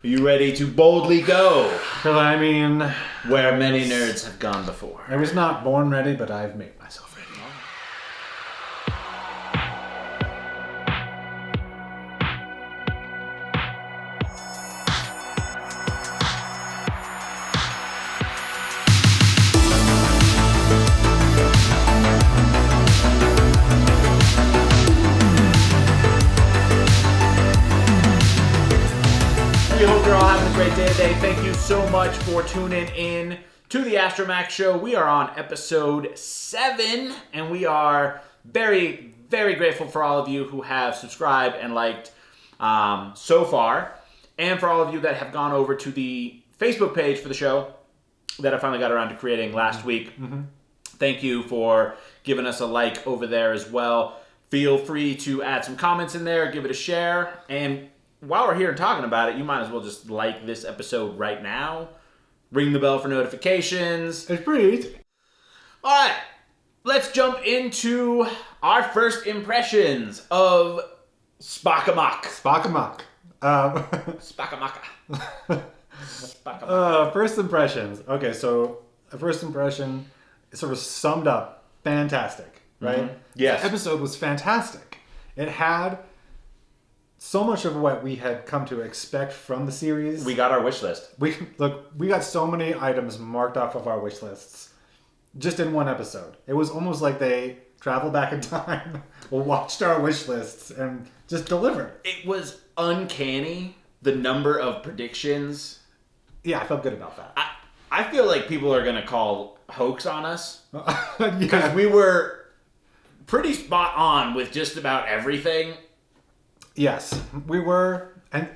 Are you ready to boldly go? Well, I mean, where many nerds have gone before. I was not born ready, but I've made myself ready. We hope you're all having a great day today. Thank you so much for tuning in to the Maxx show. We are on episode 7, and we are very, very grateful for all of you who have subscribed and liked so far, and for all of you that have gone over to the Facebook page for the show that I finally got around to creating last week. Thank you for giving us a like over there as well. Feel free to add some comments in there, give it a share, and while we're here and talking about it, you might as well just like this episode right now. Ring the bell for notifications. It's pretty easy. All right, let's jump into our first impressions of Spock Amok. Spock Amok. Spock Amok. Spock Amok. First impressions. Okay, so a first impression sort of summed up fantastic, right? Mm-hmm. Yes. The episode was fantastic. It had so much of what we had come to expect from the series. We got our wish list. We got so many items marked off of our wish lists just in one episode. It was almost like they traveled back in time, watched our wish lists, and just delivered. It was uncanny, the number of predictions. Yeah, I felt good about that. I feel like people are going to call hoax on us. Yeah. Because we were pretty spot on with just about everything. Yes, we were, and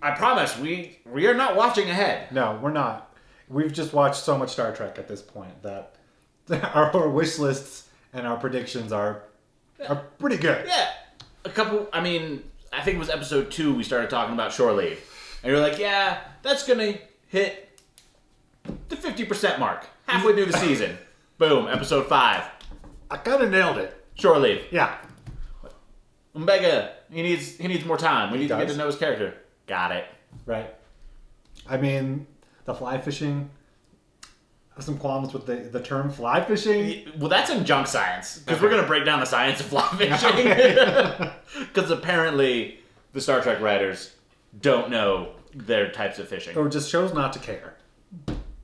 I promise, we are not watching ahead. No, we're not. We've just watched so much Star Trek at this point that our wish lists and our predictions are pretty good. Yeah, I think it was episode 2 we started talking about shore leave. And you're like, yeah, that's going to hit the 50% mark halfway through the season. Boom, episode 5. I kind of nailed it. Shore leave. Yeah. Mbega, he needs more time. We need to get to know his character. Got it. Right. I mean, the fly fishing. I have some qualms with the term fly fishing. Well, that's in junk science. Because we're going to break down the science of fly fishing. Because apparently the Star Trek writers don't know their types of fishing. Or just chose not to care.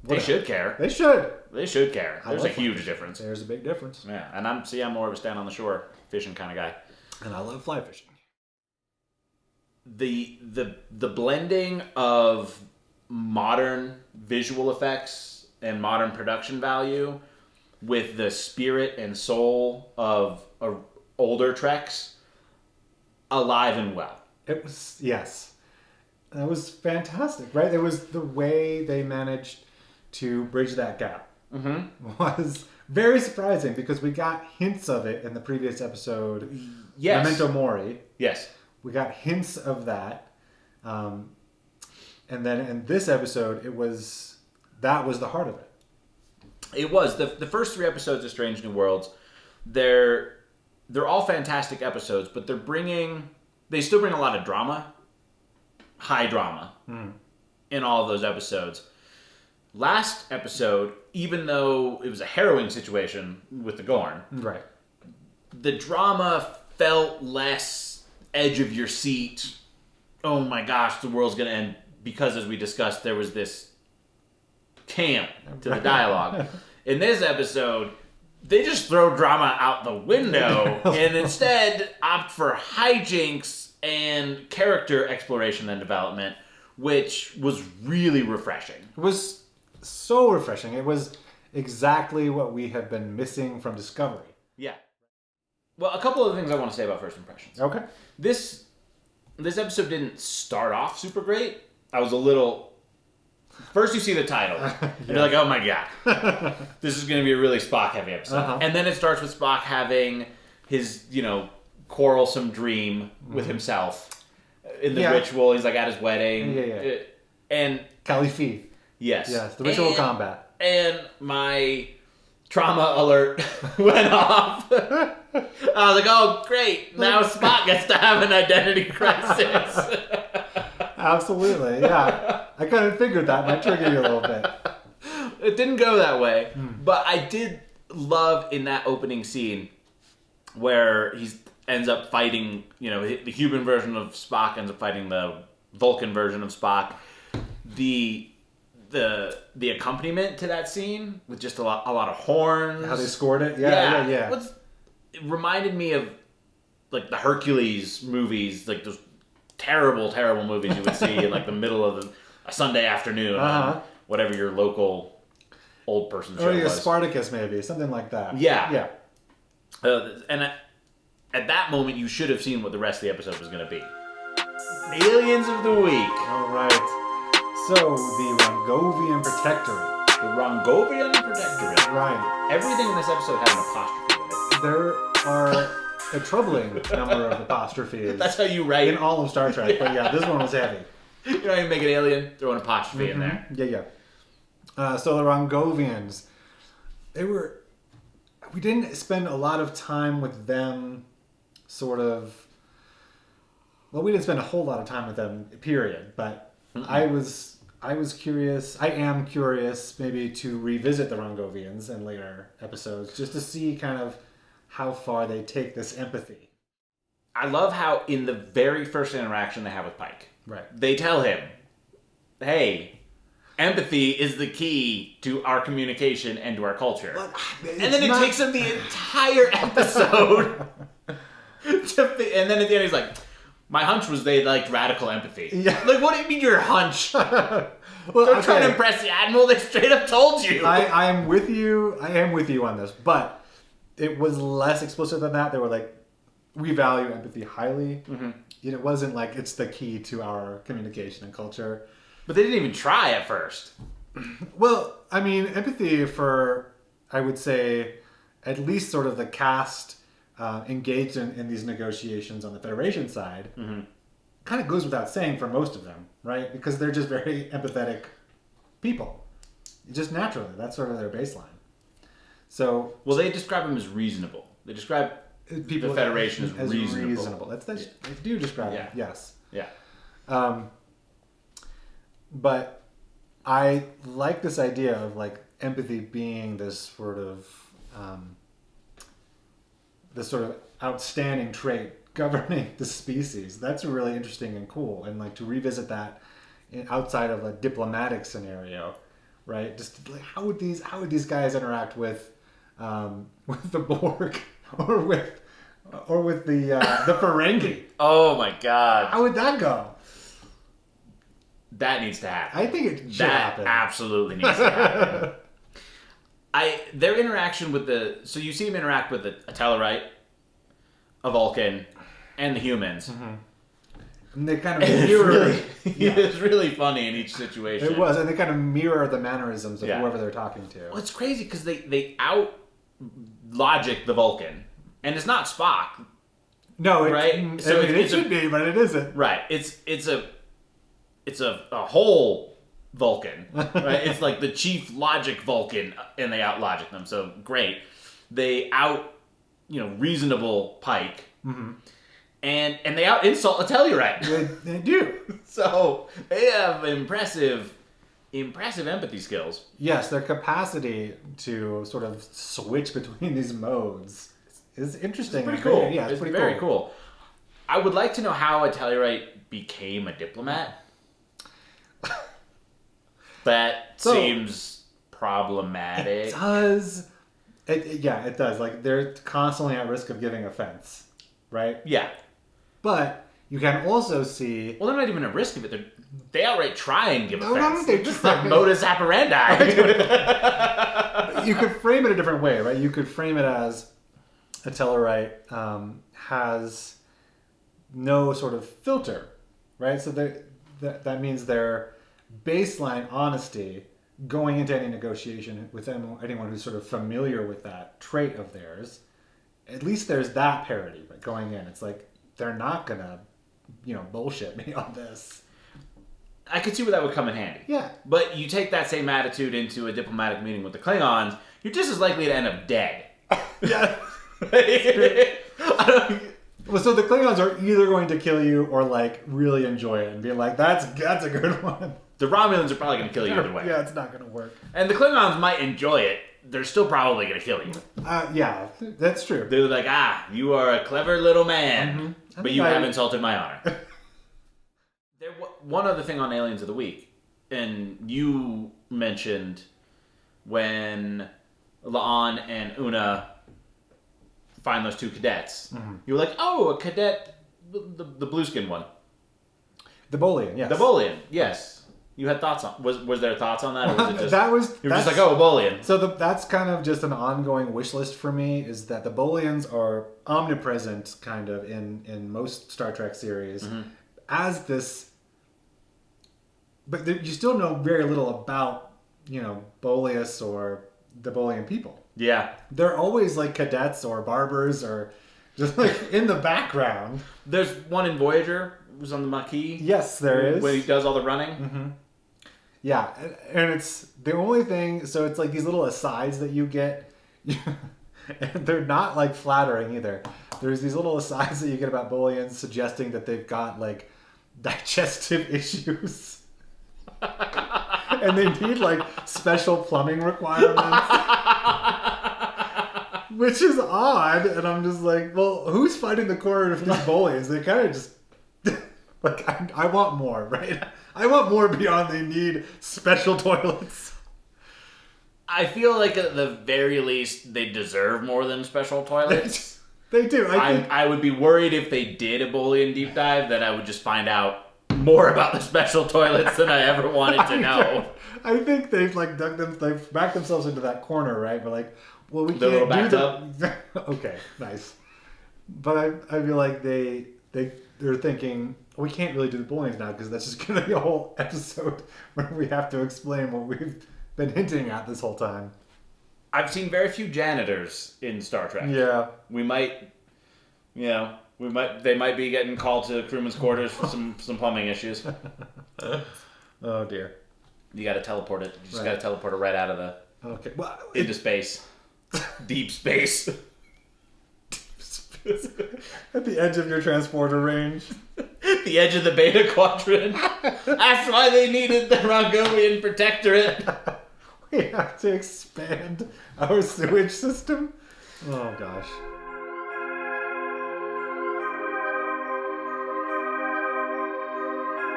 They should care. They should. They should care. There's a huge difference. There's a big difference. Yeah, and I'm more of a stand on the shore fishing kind of guy. And I love fly fishing. The blending of modern visual effects and modern production value with the spirit and soul of older Treks, alive and well. It was, yes. That was fantastic, right? It was the way they managed to bridge that gap. Was very surprising because we got hints of it in the previous episode. Yes. Memento Mori. Yes. We got hints of that. And then in this episode, that was the heart of it. It was. The first 3 episodes of Strange New Worlds, they're all fantastic episodes, but they still bring a lot of drama. High drama. In all of those episodes. Last episode, even though it was a harrowing situation with the Gorn, right? The drama felt less edge of your seat. Oh my gosh, the world's gonna end, because as we discussed, there was this camp to the dialogue. In this episode, they just throw drama out the window and instead opt for hijinks and character exploration and development, which was really refreshing. It was so refreshing. It was exactly what we have been missing from Discovery. Yeah. Well, a couple of things I want to say about first impressions. Okay. This episode didn't start off super great. I was a little... First you see the title, and you're like, oh my god. This is going to be a really Spock-heavy episode. And then it starts with Spock having his, quarrelsome dream with himself in the ritual. He's like at his wedding. Yeah. And... Califi. Yes. Yes, the ritual combat. And my trauma alert went off. I was like, oh, great. Now Spock gets to have an identity crisis. Absolutely, yeah. I kind of figured that might trigger you a little bit. It didn't go that way, but I did love in that opening scene where he ends up fighting, the human version of Spock ends up fighting the Vulcan version of Spock. The accompaniment to that scene with just a lot of horns. How they scored it? Yeah. It reminded me of like the Hercules movies, like those terrible, terrible movies you would see in like the middle of a Sunday afternoon on whatever your local old person show was. Spartacus maybe, something like that. Yeah. And at that moment, you should have seen what the rest of the episode was going to be. Aliens of the Week. All right. So, the Rongovian Protectorate. The Rongovian Protectorate. Right. Everything in this episode had an apostrophe in it. There are a troubling number of apostrophes. That's how you write. In all of Star Trek. But yeah, this one was heavy. You don't even make an alien, throw an apostrophe in there. Yeah. So the Rongovians, we didn't spend a lot of time with them we didn't spend a whole lot of time with them, period. But I am curious maybe to revisit the Rongovians in later episodes just to see kind of how far they take this empathy. I love how in the very first interaction they have with Pike, right, they tell him, hey, empathy is the key to our communication and to our culture. And then it takes him the entire episode and then at the end he's like, my hunch was they liked radical empathy. Yeah. Like, what do you mean your hunch? Don't try to impress the Admiral, they straight up told you. I am with you on this, but it was less explicit than that. They were like, we value empathy highly. Mm-hmm. It wasn't like it's the key to our communication and culture. But they didn't even try at first. Well, I mean, empathy for, I would say, at least sort of the cast engaged in these negotiations on the Federation side, kind of goes without saying for most of them, right? Because they're just very empathetic people. Just naturally. That's sort of their baseline. So, well, they describe them as reasonable. They describe people, the Federation as reasonable. They do describe it, yes. Yeah. But I like this idea of like empathy being this sort of outstanding trait governing the species. That's really interesting and cool, and like to revisit that outside of a diplomatic scenario, right? Just like how would these guys interact with the Borg or with the Ferengi? Oh my God! How would that go? That needs to happen. I think it should happen. That absolutely needs to happen. Their interaction with so you see them interact with a Tellarite, a Vulcan, and the humans. Mm-hmm. And they kind of mirror. It's really funny in each situation. It was, and they kind of mirror the mannerisms of whoever they're talking to. Well, it's crazy because they out logic the Vulcan, and it's not Spock. No, right? So it should be, but it isn't. Right. It's a whole Vulcan, right? It's like the chief logic Vulcan, and they out logic them. So great. They out, reasonable Pike, and they out insult a Tellurite. They do. So they have impressive empathy skills. Yes, their capacity to sort of switch between these modes is interesting. It's pretty cool. Yeah, it's very cool. I would like to know how a Tellurite became a diplomat. That seems problematic. It does. It does. Like, they're constantly at risk of giving offense, right? Yeah. But you can also see... Well, they're not even at risk of it. They outright try and give offense. They just like modus operandi. You could frame it a different way, right? You could frame it as a Tellarite has no sort of filter, right? So that means their baseline honesty going into any negotiation with anyone who's sort of familiar with that trait of theirs, at least there's that parity, right? Going in, it's like they're not gonna, bullshit me on this. I could see where that would come in handy. Yeah. But you take that same attitude into a diplomatic meeting with the Klingons, you're just as likely to end up dead. Yeah. Well, so the Klingons are either going to kill you or like really enjoy it and be like, that's a good one. The Romulans are probably going to kill you either way. Yeah, it's not going to work. And the Klingons might enjoy it. They're still probably going to kill you. Yeah, that's true. They're like, you are a clever little man, but you have insulted my honor. One other thing on Aliens of the Week, and you mentioned when La'an and Una find those two cadets. You were like, oh, a cadet, the blue-skinned one. The Bolian, yes. The Bolian, yes. You had thoughts on... Was there thoughts on that? Or was it just... You were just like, oh, a Bolian. So that's kind of just an ongoing wish list for me, is that the Bolians are omnipresent, kind of, in most Star Trek series, as this... But you still know very little about, Bolius or the Bolian people. Yeah. They're always like cadets or barbers or just like in the background. There's one in Voyager who's on the Maquis. Yes, there is. Where he does all the running. Yeah, and it's the only thing, so it's like these little asides that you get, and they're not like flattering either. There's these little asides that you get about Bolians suggesting that they've got like digestive issues. And they need like special plumbing requirements. Which is odd, and I'm just like, well, who's fighting the corner of these Bolians? They kind of just, like, I want more, right? I want more beyond they need special toilets. I feel like at the very least, they deserve more than special toilets. They do. I would be worried if they did a Bolian deep dive that I would just find out more about the special toilets than I ever wanted to know. I think they've like they've backed themselves into that corner, right? But like, well, we the can't do the... Okay, nice. But I feel like they're thinking, we can't really do the Bolians now because that's just going to be a whole episode where we have to explain what we've been hinting at this whole time. I've seen very few janitors in Star Trek. Yeah. We might, they might be getting called to crewman's quarters for some plumbing issues. Oh dear. You got to teleport it. You just got to teleport it right out of into space. Deep space. At the edge of your transporter range. The edge of the Beta Quadrant. That's why they needed the Rongovian Protectorate. We have to expand our sewage system. Oh gosh.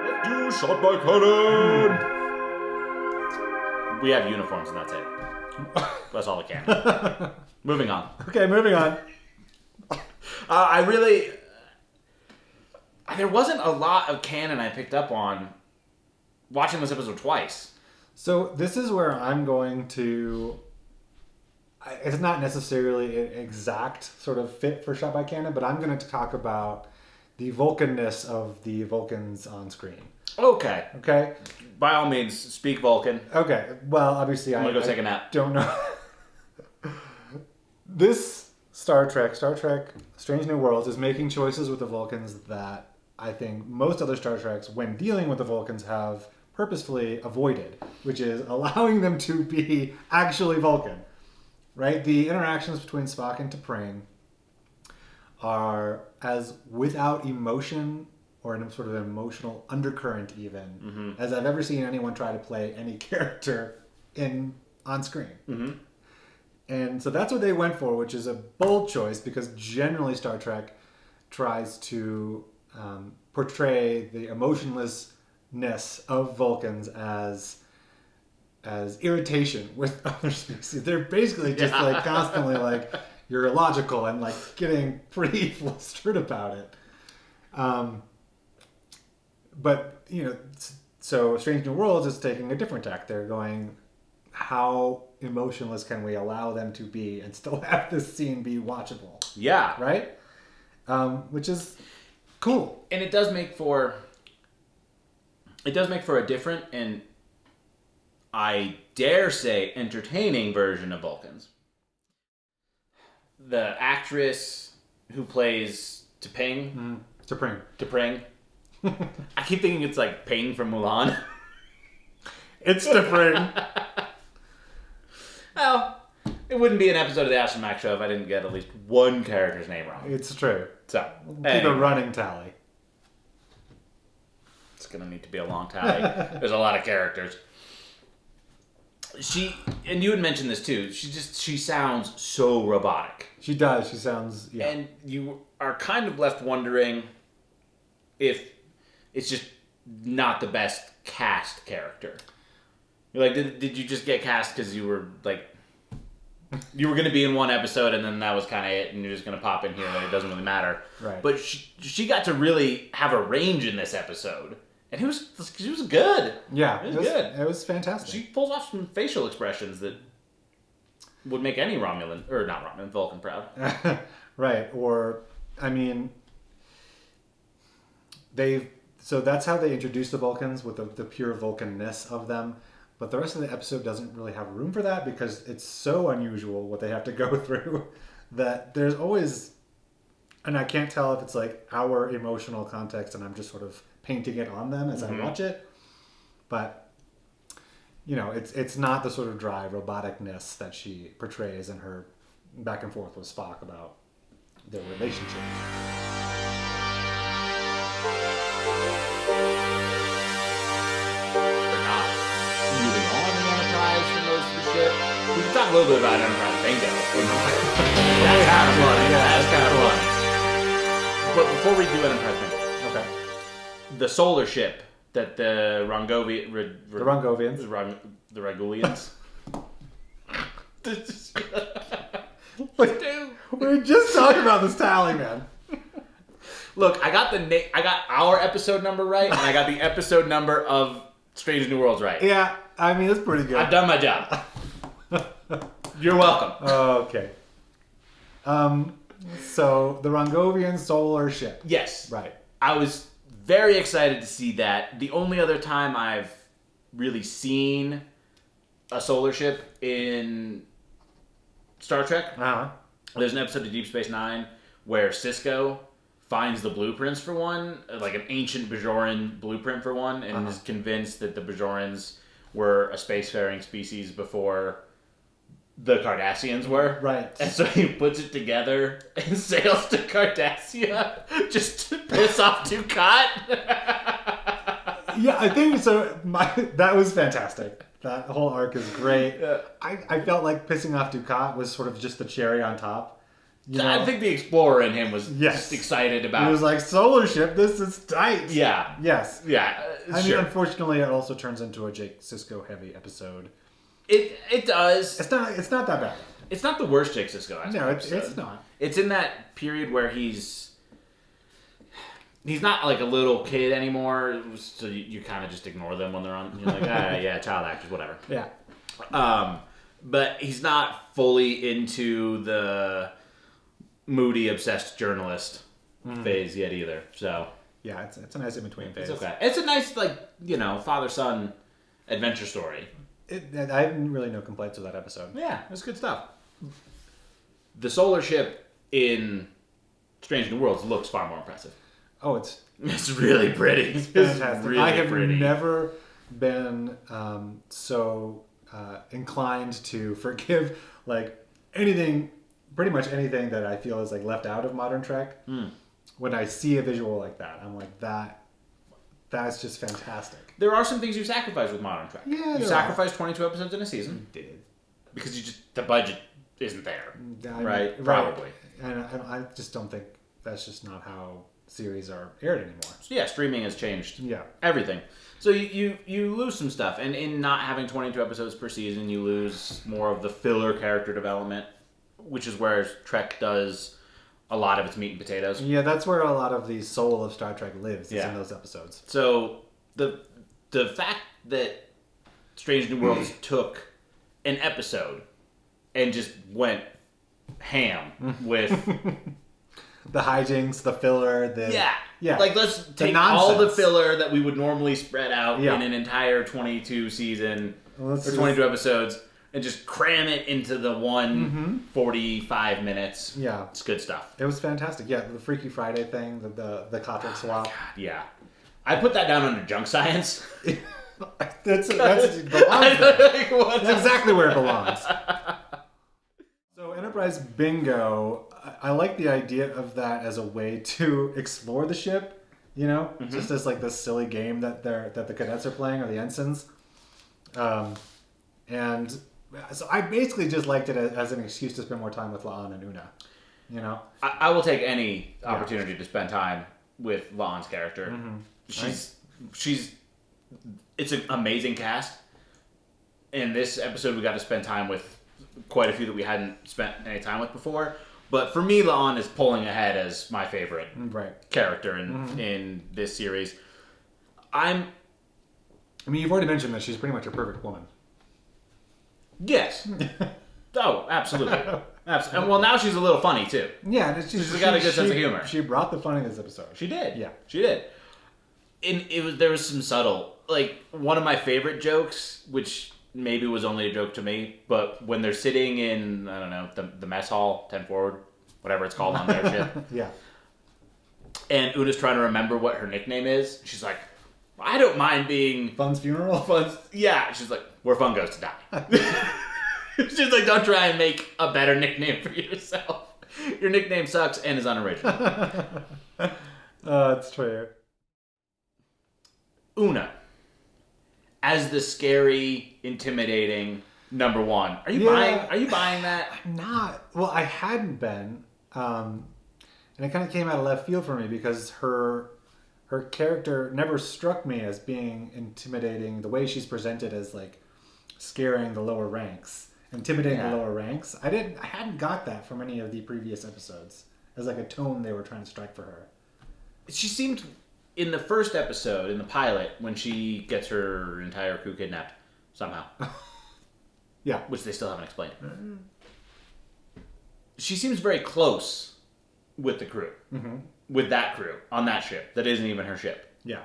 Let's do shot by cannon. We have uniforms and that's it. That's all I can. Moving on. Okay, moving on. There wasn't a lot of canon I picked up on watching this episode twice. So this is where I'm going to... It's not necessarily an exact sort of fit for Shot by Cannon, but I'm going to talk about the Vulcan-ness of the Vulcans on screen. Okay. Okay? By all means, speak Vulcan. Okay. Well, obviously I'm going to go take a nap. Don't know. This Star Trek Strange New Worlds is making choices with the Vulcans that I think most other Star Treks, when dealing with the Vulcans, have purposefully avoided, which is allowing them to be actually Vulcan. Right? The interactions between Spock and T'Pring are as without emotion or an sort of emotional undercurrent even as I've ever seen anyone try to play any character on screen. And so that's what they went for, which is a bold choice because generally Star Trek tries to portray the emotionlessness of Vulcans as irritation with other species. They're basically just like constantly like, you're illogical and like getting pretty flustered about it. But, so Strange New Worlds is taking a different tack. They're going, how emotionless can we allow them to be and still have this scene be watchable? Yeah. Right? Which is cool. And it does make for a different and I dare say entertaining version of Vulcans. The actress who plays T'Pring. T'Pring. I keep thinking it's like Ping from Mulan. It's T'Pring. Well, It wouldn't be an episode of the Astro Maxx show if I didn't get at least one character's name wrong. It's true. So, Keep a running tally. It's going to need to be a long tally. There's a lot of characters. And you had mentioned this too, she sounds so robotic. She does. She sounds, yeah. And you are kind of left wondering if it's just not the best cast character. You're like, did you just get cast because you were like, you were going to be in one episode and then that was kind of it and you're just going to pop in here and it doesn't really matter. Right. But she got to really have a range in this episode. And she was good. Yeah. It was good. It was fantastic. She pulls off some facial expressions that would make any Vulcan proud. Right. Or, I mean, so that's how they introduce the Vulcans, with the pure Vulcan-ness of them. But the rest of the episode doesn't really have room for that because it's so unusual what they have to go through that there's always, and I can't tell if it's like our emotional context and I'm just sort of painting it on them as I watch it. But, you know, it's not the sort of dry roboticness that she portrays in her back and forth with Spock about their relationship. We can talk a little bit about Enterprise Bingo. That's kind of funny. That's kind of funny. But before we do Enterprise Bingo, Okay. the solar ship that the Rongovians. The Regulians. We were just talking about this tally, man. Look, I got our episode number right, and I got the episode number of Strange New Worlds right. Yeah, I mean, it's pretty good. I've done my job. You're welcome. Okay. So the Rongovian solar ship. Yes. Right. I was very excited to see that. The only other time I've really seen a solar ship in Star Trek, there's an episode of Deep Space Nine where Cisco finds the blueprints for one, like an ancient Bajoran blueprint for one, and is convinced that the Bajorans were a spacefaring species before the Cardassians were. Right. And so he puts it together and sails to Cardassia just to piss off Dukat. Yeah, I think so. That was fantastic. That whole arc is great. Yeah. I felt like pissing off Dukat was sort of just the cherry on top. You know? I think the explorer in him was just excited about it. He was like, solar ship, this is tight. Yeah. Yes. Yeah. I mean, unfortunately, it also turns into a Jake Sisko heavy episode. It does. It's not that bad. It's not the worst Jake Sisko episode. No, it's not. It's in that period where he's not like a little kid anymore, so you kind of just ignore them when they're on. You're like, yeah, child actors, whatever. Yeah. But he's not fully into the moody, obsessed journalist phase yet either. So yeah, it's a nice in between phase. It's okay. It's a nice father-son adventure story. I didn't really know complaints with that episode. Yeah, it's good stuff. The solar ship in Strange New Worlds looks far more impressive. Oh, it's really pretty. It's fantastic. Really I have pretty. never been so inclined to forgive pretty much anything that I feel is like left out of modern Trek. When I see a visual like that, I'm like, that's just fantastic. There are some things you sacrifice with modern Trek. Yeah, you sacrifice 22 episodes in a season. You did. Because the budget isn't there. Right? Right. Probably. And I just don't think that's just not how series are aired anymore. So yeah, streaming has changed. Yeah. Everything. So you lose some stuff. And in not having 22 episodes per season, you lose more of the filler character development, which is where Trek does a lot of its meat and potatoes. Yeah, that's where a lot of the soul of Star Trek lives, is in those episodes. So the fact that Strange New Worlds took an episode and just went ham with the hijinks, the filler, yeah. Like, let's take all the filler that we would normally spread out in an entire 22 season or 22 episodes and just cram it into the 45 minutes. Yeah. It's good stuff. It was fantastic. Yeah, the Freaky Friday thing, the Kotrick swap. God, yeah. I put that down under junk science. That's exactly where it belongs. Enterprise bingo, I like the idea of that as a way to explore the ship, you know, just as like this silly game that the cadets are playing, or the ensigns. And so I basically just liked it as an excuse to spend more time with La'an and Una, you know. I will take any opportunity to spend time with La'an's character. She's it's an amazing cast. In this episode, we got to spend time with quite a few that we hadn't spent any time with before. But for me, La'an is pulling ahead as my favorite character in this series. I mean, you've already mentioned that she's pretty much a perfect woman. Yes. Oh, absolutely. And well, now she's a little funny, too. Yeah. She's got a good sense of humor. She brought the fun in this episode. She did. Yeah. She did. There was some subtle... Like, one of my favorite jokes, which maybe was only a joke to me, but when they're sitting in, I don't know, the mess hall, 10 forward, whatever it's called on their ship. Yeah. And Una's trying to remember what her nickname is. She's like, I don't mind being... Fun's funeral? Fun's... Yeah. She's like, where fun goes to die. She's like, don't try and make a better nickname for yourself. Your nickname sucks and is unoriginal. That's true. Una. As the scary, intimidating number one. Are you buying that? I'm not. Well, I hadn't been. And it kind of came out of left field for me because her character never struck me as being intimidating. The way she's presented as like scaring the lower ranks, intimidating the lower ranks. I hadn't got that from any of the previous episodes as like a tone they were trying to strike for her. She seemed in the first episode, in the pilot, when she gets her entire crew kidnapped somehow. Yeah, which they still haven't explained. She seems very close with the crew. With that crew on that ship that isn't even her ship. Yeah.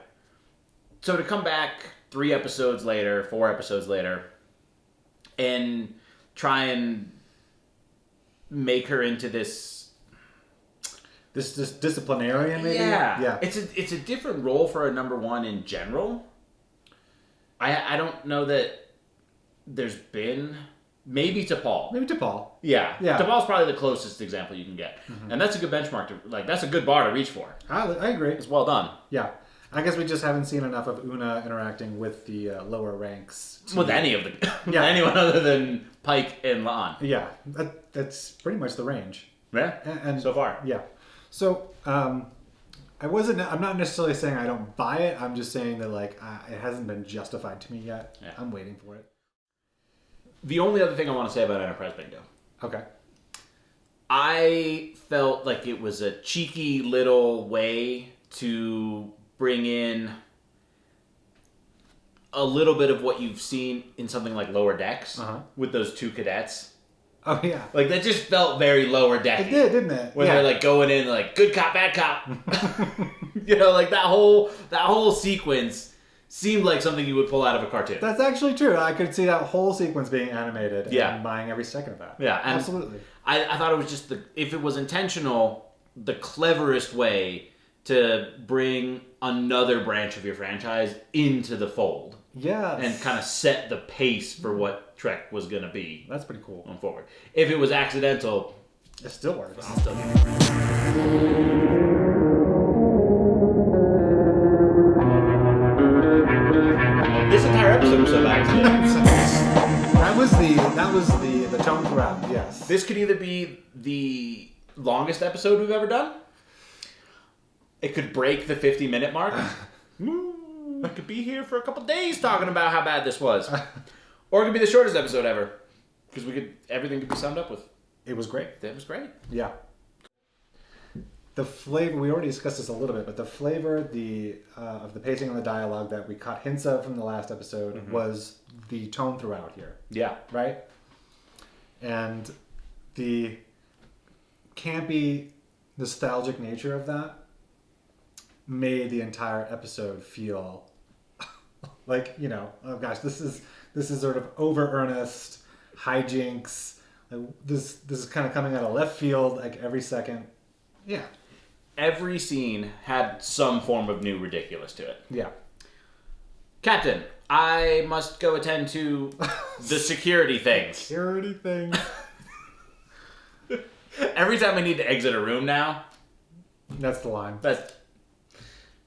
So to come back 4 episodes later, and try and make her into this disciplinarian, maybe. Yeah. It's a different role for a number one in general. I don't know that there's been. Maybe T'Pol. Yeah. T'Pol's probably the closest example you can get. And that's a good benchmark that's a good bar to reach for. I agree. It's well done. Yeah. I guess we just haven't seen enough of Una interacting with the lower ranks. With any of the... anyone other than Pike and La'an. Yeah. That's pretty much the range. Yeah? And so far. Yeah. So, I'm not necessarily saying I don't buy it. I'm just saying that, like, it hasn't been justified to me yet. Yeah. I'm waiting for it. The only other thing I want to say about Enterprise Bingo. Okay. I felt like it was a cheeky little way to bring in a little bit of what you've seen in something like Lower Decks with those two cadets. Oh, yeah. Like, that just felt very Lower Deck. It did, didn't it? When they're, like, going in, like, good cop, bad cop. You know, like, that whole sequence seemed like something you would pull out of a cartoon. That's actually true. I could see that whole sequence being animated and buying every second of that. Yeah. And absolutely. I thought it was just, if it was intentional, the cleverest way to bring another branch of your franchise into the fold. Yes. And kind of set the pace for what Trek was going to be. That's pretty cool. Going forward. If it was accidental, it still works. I'll still give it. This entire episode was so accidental. That was the tone throughout. Yes. This could either be the longest episode we've ever done. It could break the 50-minute mark. I could be here for a couple days talking about how bad this was. Or it could be the shortest episode ever. Because everything could be summed up with. It was great. It was great. Yeah. The flavor, we already discussed this a little bit, but the flavor of the pacing and the dialogue that we caught hints of from the last episode was the tone throughout here. Yeah. Right? And the campy, nostalgic nature of that made the entire episode feel like, you know, oh gosh, this is sort of over earnest hijinks. This is kind of coming out of left field, like every second. Yeah. Every scene had some form of new ridiculous to it. Yeah. Captain, I must go attend to the security things. Security things. Every time I need to exit a room now, That's the line. that's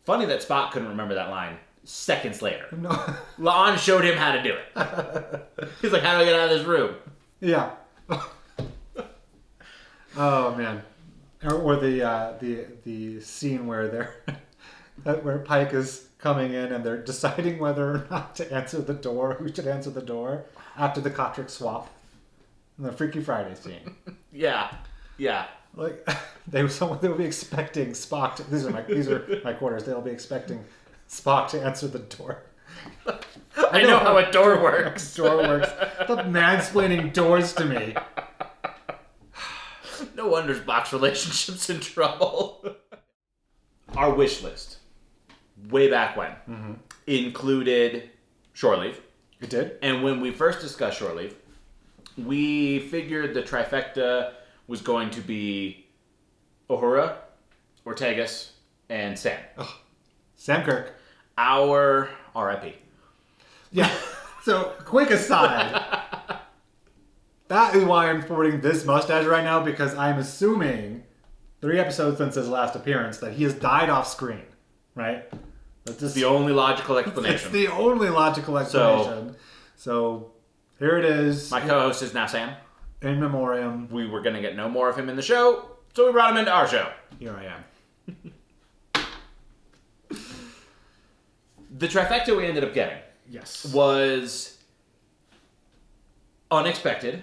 funny that Spock couldn't remember that line seconds later. No. La'an showed him how to do it. He's like, how do I get out of this room? Yeah. Oh man. Or the scene where where Pike is coming in and they're deciding whether or not to answer the door, who should answer the door after the Kotrick swap. And the Freaky Friday scene. Yeah. Like they'll be expecting Spock to, these are my quarters. They'll be expecting Spock to answer the door. I know how a door works. Door works. Stop mansplaining doors to me. No wonder Spock's relationship's in trouble. Our wish list, way back when, included shore leave. It did? And when we first discussed shore leave, we figured the trifecta was going to be Uhura, Ortegas, and Sam. Oh, Sam Kirk. Our RIP. Yeah. So, quick aside. That is why I'm sporting this mustache right now, because I'm assuming 3 episodes since his last appearance that he has died off screen, right? That's just The only logical It's explanation. the only logical explanation. So here it is. My co-host is now Sam. In memoriam. We were going to get no more of him in the show, so we brought him into our show. Here I am. The trifecta we ended up getting Yes. was unexpected,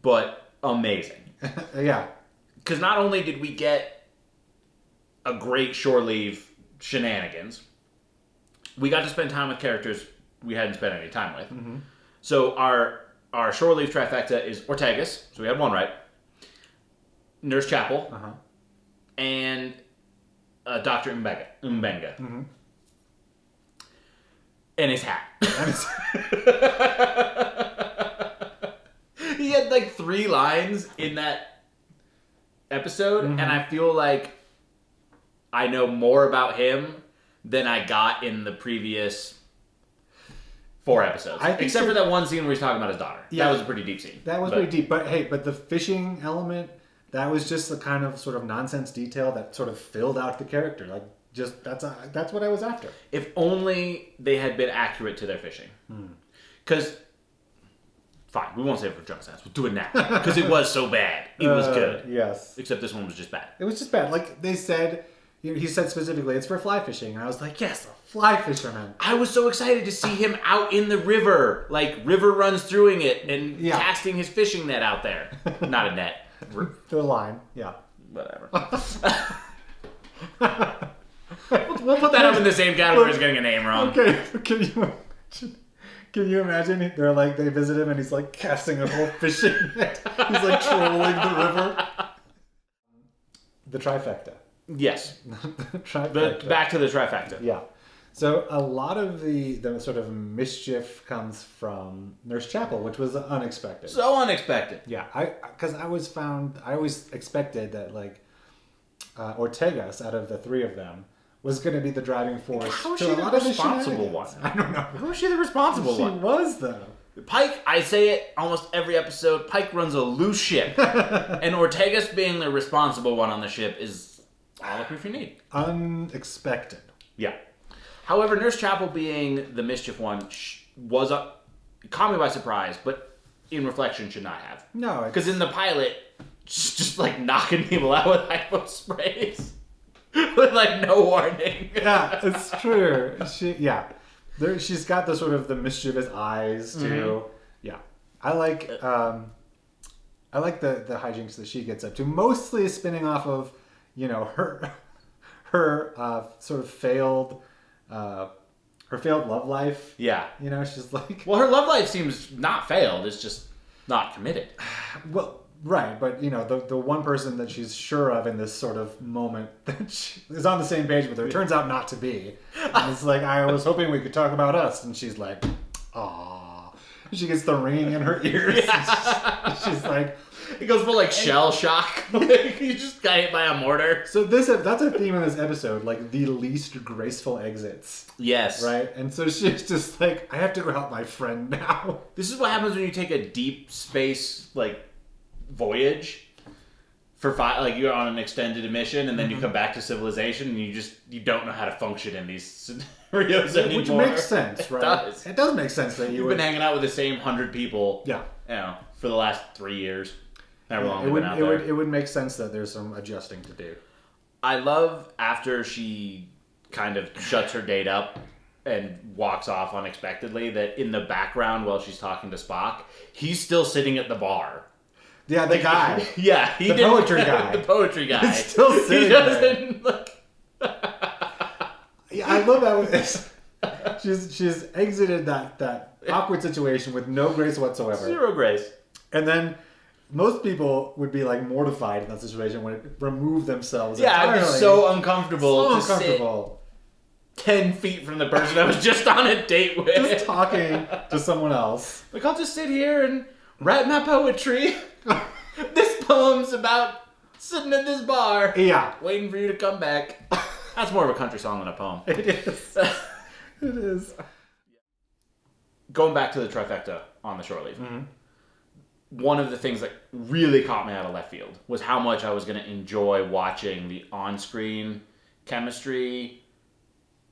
but amazing. Yeah. Because not only did we get a great shore leave shenanigans, we got to spend time with characters we hadn't spent any time with. So our shore leave trifecta is Ortegas, so we had one right, Nurse Chapel, and Dr. Mbenga. And his hat. He had like 3 lines in that episode, and I feel like I know more about him than I got in the previous 4 episodes. Except for that one scene where he's talking about his daughter. Yeah. That was a pretty deep scene. That was pretty deep. But hey, the fishing element, that was just the kind of sort of nonsense detail that sort of filled out the character. Like, just that's what I was after. If only they had been accurate to their fishing. Because, fine, we won't say it for drunk sense. We'll do it now. Because it was so bad. It was good. Yes. Except this one was just bad. It was just bad. Like they said, he said specifically, it's for fly fishing. And I was like, yes, a fly fisherman. I was so excited to see him out in the river. Like, river runs through it and casting his fishing net out there. Not a net. The line, yeah. Whatever. We'll put that up in the same category as getting a name wrong. Okay, can you imagine? They're like, they visit him and he's like casting a whole fishing net. He's like trolling the river. The trifecta. Yes. The trifecta. Back to the trifecta. Yeah. So a lot of the sort of mischief comes from Nurse Chapel, which was unexpected. So unexpected. Yeah, because I always expected that like Ortegas, out of the 3 of them, was going to be the driving force. How is to she a the lot of responsible one? I don't know. How is she the responsible She one? was though. Pike, I say it almost every episode, Pike runs a loose ship. And Ortegas being the responsible one on the ship is all the proof you need. Unexpected. Yeah. However, Nurse Chapel being the mischief one was caught me by surprise, but in reflection should not have. No. Because in the pilot, she's just like knocking people out with hypo sprays. With like no warning. Yeah, it's true. She's got the sort of the mischievous eyes too. Yeah, I like the hijinks that she gets up to. Mostly spinning off of, her sort of failed love life. Yeah. She's like, well, her love life seems not failed. It's just not committed. Well, right, but the one person that she's sure of in this sort of moment that she is on the same page with her turns out not to be. And it's like, I was hoping we could talk about us, and she's like, "Aw," She gets the ringing in her ears. Yeah. She's like... It goes full like shell shock. Like, you just got hit by a mortar. So that's a theme in this episode, like the least graceful exits. Yes. Right? And so she's just like, I have to go help my friend now. This is what happens when you take a deep space like voyage for like you're on an extended mission and then you come back to civilization and you don't know how to function in these scenarios anymore. Which makes sense, right? It does make sense that you've been hanging out with the same 100 people. Yeah. You know, for the last 3 years. However long it we've been out there. It would make sense that there's some adjusting to do. I love after she kind of shuts her date up and walks off unexpectedly that in the background while she's talking to Spock, he's still sitting at the bar. Yeah, the guy. Yeah, the poetry guy. The poetry guy. He's still sitting there. Like... Yeah, I love how she's exited that awkward situation with no grace whatsoever. Zero grace. And then most people would be like mortified in that situation when it remove themselves. Yeah, entirely. I'd be so uncomfortable. So uncomfortable. 10 feet from the person I was just on a date with. Just talking to someone else. Like, I'll just sit here and write my poetry. This poem's about sitting at this bar. Yeah. Waiting for you to come back. That's more of a country song than a poem. It is. It is. Going back to the trifecta on the shore leave. Mm-hmm. One of the things that really caught me out of left field was how much I was going to enjoy watching the on-screen chemistry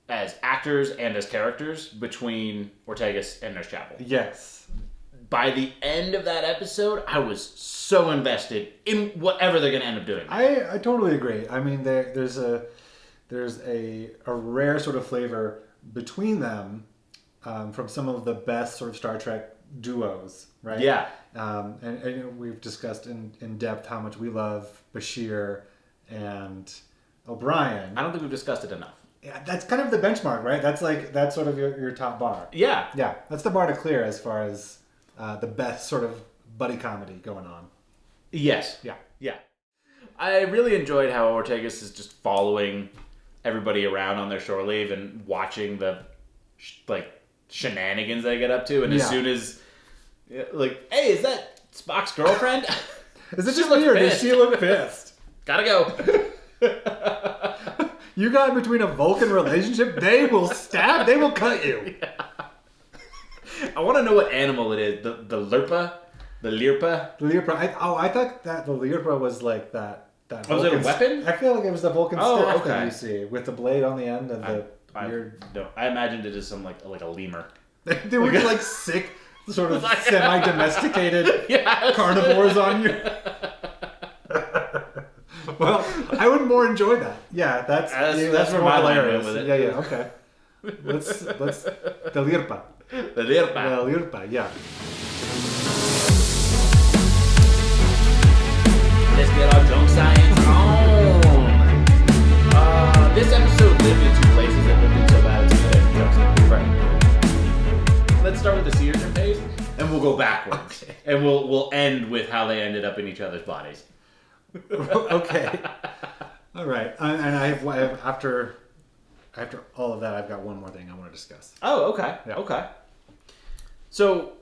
as actors and as characters between Ortegas and Nurse Chapel. Yes. By the end of that episode, I was so invested in whatever they're going to end up doing. I totally agree. I mean, there's a rare sort of flavor between them from some of the best sort of Star Trek duos, right? Yeah. And we've discussed in depth how much we love Bashir and O'Brien. I don't think we've discussed it enough. Yeah, that's kind of the benchmark, right? That's sort of your top bar. Yeah. Yeah, that's the bar to clear as far as the best sort of buddy comedy going on. Yes. Yeah. Yeah. I really enjoyed how Ortegas is just following everybody around on their shore leave and watching the shenanigans they get up to. And as soon as, like, hey, is that Spock's girlfriend? Is it just me or does she look pissed? Gotta go. You got in between a Vulcan relationship, they will cut you. Yeah. I want to know what animal it is. The lirpa? The lirpa? The lirpa. I thought that the lirpa was like that was it a weapon? I feel like it was the Vulcan staff that you Okay. see with the blade on the end and the weird. I imagined it as some like a lemur. They were like sick, sort of semi-domesticated carnivores on you. Well, I would more enjoy that. Yeah, that's where more my line hilarious. went with it. Yeah, okay. Let's the lirpa. The lirpa. The lirpa, yeah. Let's get our junk science on. This episode lived in two places that lived in so bad it's good junk science. Right. Let's start with the sea urchin phase, and we'll go backwards, and we'll end with how they ended up in each other's bodies. Okay. All right. And I have after all of that, I've got one more thing I want to discuss. Oh, okay. Yeah. Okay. So,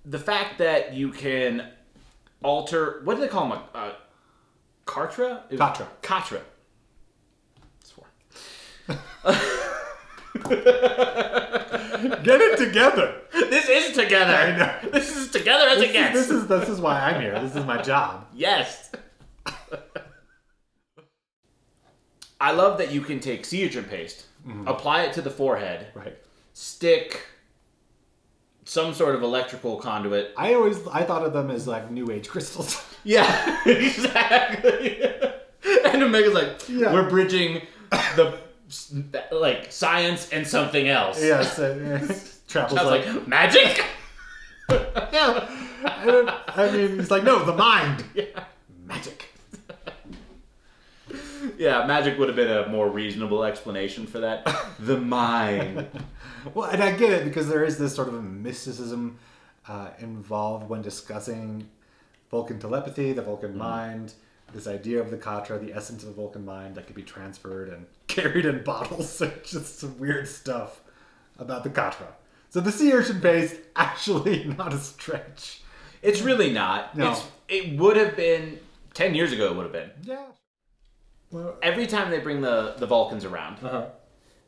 the fact that you can alter... What do they call them? Katra? Katra. Katra. It's four. Get it together. This is together. I know. This is together as it gets. This is why I'm here. This is my job. Yes. I love that you can take sea urchin paste, apply it to the forehead, Right. stick some sort of electrical conduit. I thought of them as like new age crystals. Yeah, exactly. And Omega's like, we're bridging the science and something else. Yes. Travel's like magic. yeah. I mean, he's like, no, the mind. Yeah. Magic. Yeah, magic would have been a more reasonable explanation for that. The mind. Well, and I get it because there is this sort of a mysticism involved when discussing Vulcan telepathy, the Vulcan mind, this idea of the Katra, the essence of the Vulcan mind that could be transferred and carried in bottles. Just some weird stuff about the Katra. So the sea urchin base actually not a stretch. It's really not. No. It would have been 10 years ago. It would have been. Yeah. Well, Every time they bring the Vulcans around, uh-huh.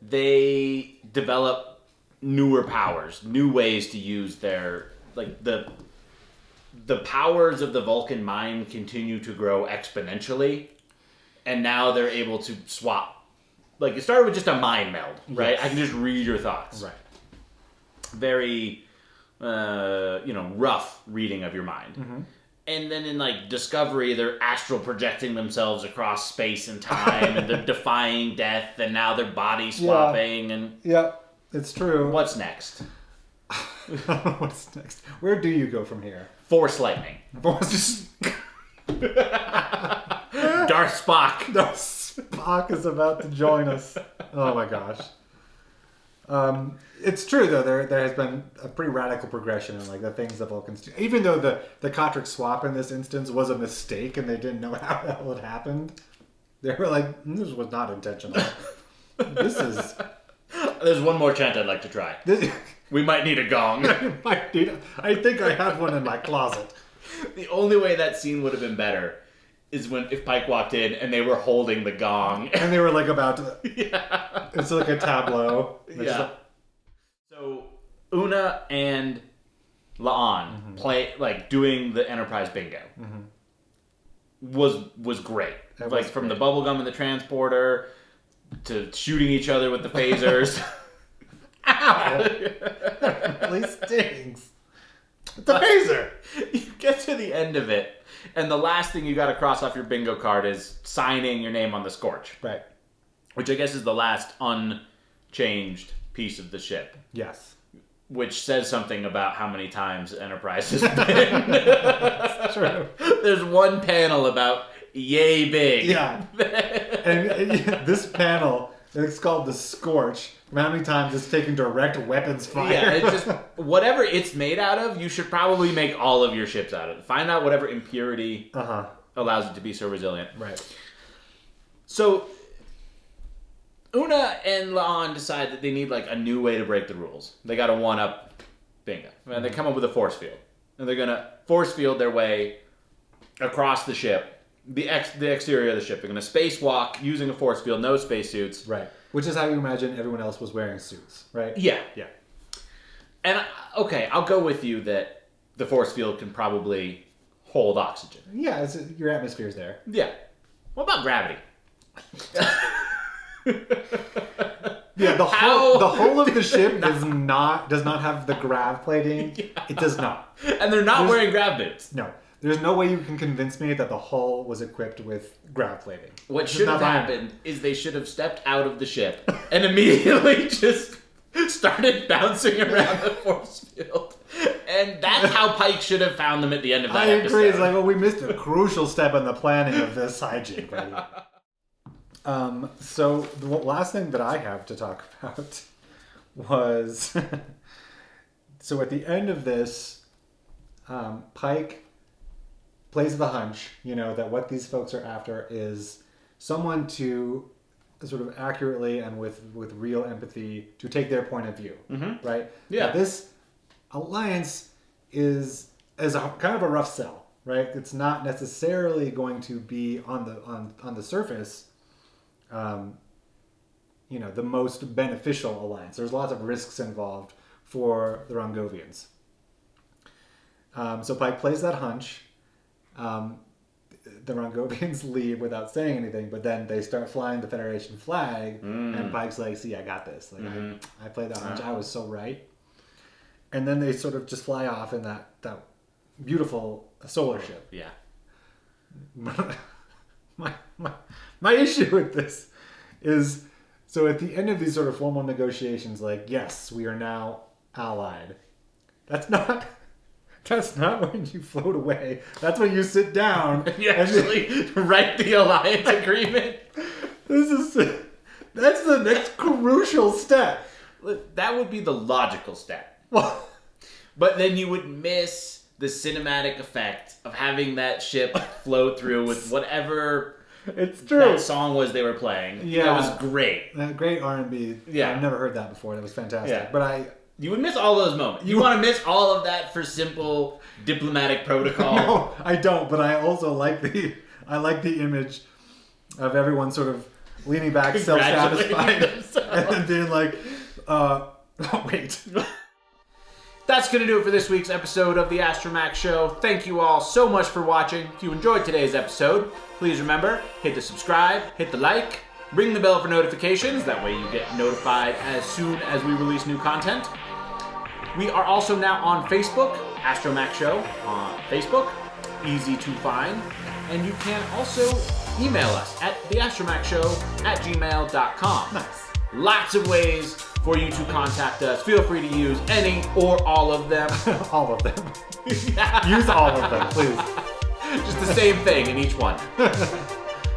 they develop newer powers, new ways to use their the powers of the Vulcan mind continue to grow exponentially, and now they're able to swap. Like, it started with just a mind meld, right? Yes. I can just read your thoughts. Right. Very, rough reading of your mind. Mm-hmm. And then in, like, Discovery, they're astral projecting themselves across space and time, and they're defying death, and now they're body swapping, and... Yep, it's true. What's next? What's next? Where do you go from here? Force lightning. Darth Darth Spock. Spock is about to join us. Oh my gosh. It's true though. There has been a pretty radical progression in like the things the Vulcans do. Even though the Kotric swap in this instance was a mistake and they didn't know how the hell it happened, they were like, "This was not intentional. This is." There's one more chant I'd like to try. We might need a gong. I think I have one in my closet. The only way that scene would have been better is if Pike walked in and they were holding the gong. And they were like about to... Yeah. It's like a tableau. Yeah. So Una and La'an play, like, doing the Enterprise bingo. Was great. That from was the bubblegum in the transporter to shooting each other with the phasers. Ow! That really stings. It's a phaser! You get to the end of it, and the last thing you got to cross off your bingo card is signing your name on the Scorch. Right. Which I guess is the last unchanged piece of the ship. Yes. Which says something about how many times Enterprise has been. That's true. There's one panel about yay big. Yeah. and this panel, it's called the Scorch. How many times it's taken direct weapons fire? Yeah, it's just, whatever it's made out of, you should probably make all of your ships out of it. Find out whatever impurity allows it to be so resilient. Right. So, Una and La'an decide that they need, like, a new way to break the rules. They got to one-up bingo. And they come up with a force field. And they're going to force field their way across the ship, the exterior of the ship. They're going to spacewalk using a force field, no spacesuits. Right. Which is how you imagine everyone else was wearing suits, right? Yeah. Yeah. And, okay, I'll go with you that the force field can probably hold oxygen. Yeah, your atmosphere's there. Yeah. What about gravity? Yeah, the whole of the ship does not have the grav plating. Yeah. It does not. And they're not wearing grav boots. No. There's no way you can convince me that the hull was equipped with grav plating. What should have happened is they should have stepped out of the ship and immediately just started bouncing around the force field. And that's how Pike should have found them at the end of that episode. I agree. It's like, well, we missed a crucial step in the planning of this hijink. Right? So the last thing that I have to talk about was... So at the end of this, Pike plays the hunch, that what these folks are after is someone to sort of accurately and with real empathy to take their point of view, right? Yeah. Now, this alliance is a kind of a rough sell, right? It's not necessarily going to be on the surface, the most beneficial alliance. There's lots of risks involved for the Rongovians. So Pike plays that hunch. The Rongovians leave without saying anything, but then they start flying the Federation flag, and Pike's like, "See, I got this. Like, I played that hunch. I was so right." And then they sort of just fly off in that beautiful solar ship. Yeah. My issue with this is, so at the end of these sort of formal negotiations, like, yes, we are now allied. That's not when you float away. That's when you sit down. You actually write the alliance agreement. That's the next crucial step. That would be the logical step. Well, but then you would miss the cinematic effect of having that ship float through with whatever it's true. That song was they were playing. Yeah. That was great. Great R&B. Yeah. I've never heard that before. That was fantastic. Yeah. But You would miss all those moments. You want to miss all of that for simple diplomatic protocol. No, I don't. But I also like the image of everyone sort of leaning back, self-satisfied, and then being like, "Oh, wait." That's going to do it for this week's episode of the Maxx Show. Thank you all so much for watching. If you enjoyed today's episode, please remember, hit the subscribe, hit the like, ring the bell for notifications. That way you get notified as soon as we release new content. We are also now on Facebook, Maxx Show on Facebook. Easy to find. And you can also email us at theastromachshow@gmail.com. Nice. Lots of ways for you to contact us. Feel free to use any or all of them. All of them. Use all of them, please. Just the same thing in each one.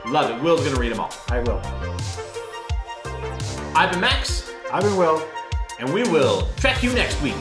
Love it. Will's going to read them all. I will. I've been Max. I've been Will. And we will track you next week.